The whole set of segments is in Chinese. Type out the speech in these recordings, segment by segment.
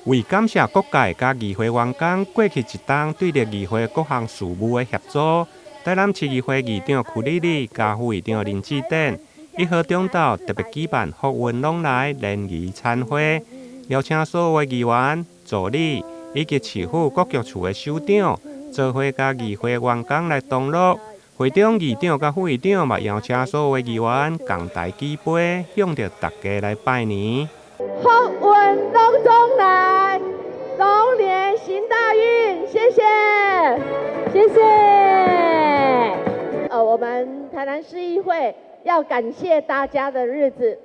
为感谢各界甲议会员工过去一冬对着议会各项事务的协助，台南市议会议长曲丽丽、甲副议长林志典1号中昼特别举办福运拢来联谊餐会，邀请所有的议员、助理以及市府各局处的首长做伙甲议会员工来同乐。会长、议长甲副议长嘛邀请所有的议员共抬举杯，向着大家来拜年。福运隆中来，龙年行大运，谢谢，谢谢。我们台南市议会要感谢大家的日子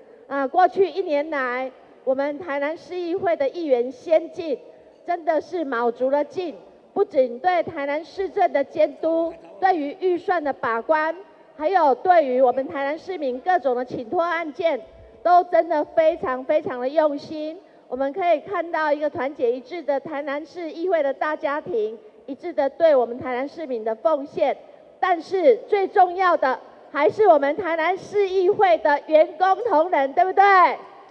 过去1年来，我们台南市议会的议员先进，真的是卯足了劲，不仅对台南市政的监督，对于预算的把关，还有对于我们台南市民各种的请托案件，都真的非常非常的用心。我们可以看到一个团结一致的台南市议会的大家庭，一致的对我们台南市民的奉献。但是最重要的还是我们台南市议会的员工同仁，对不对？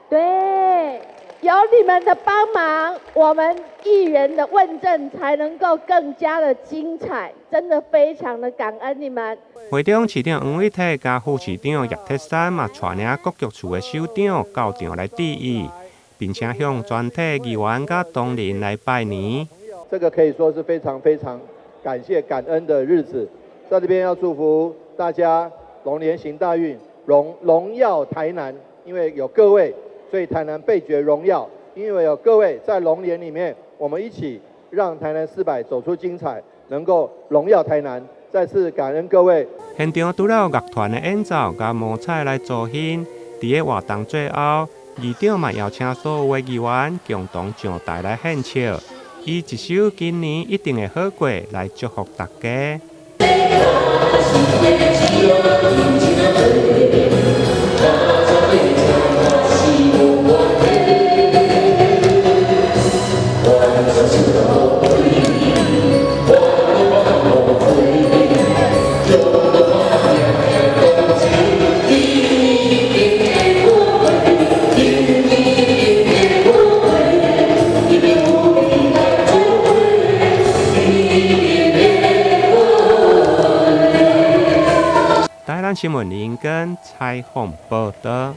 对，有你们的帮忙，我们议员的问政才能够更加的精彩，真的非常的感恩你们。会长市长黄伟泰加副市长叶铁山嘛，带领各局处的首长到场来致意，并且向全体议员甲同仁来拜年。这个可以说是非常非常感谢感恩的日子，在这边要祝福大家龙年行大运，荣耀台南。因为有各位，所以台南倍觉荣耀。因为有各位在龙年里面，我们一起让台南400走出精彩，能够荣耀台南。再次感恩各位。现场除了乐团的演奏甲摸彩来助兴，伫个活动最后，议长嘛邀请所有的议员共同上台来献笑，以一首今年一定会好过来祝福大家。台南新闻林根采访报道。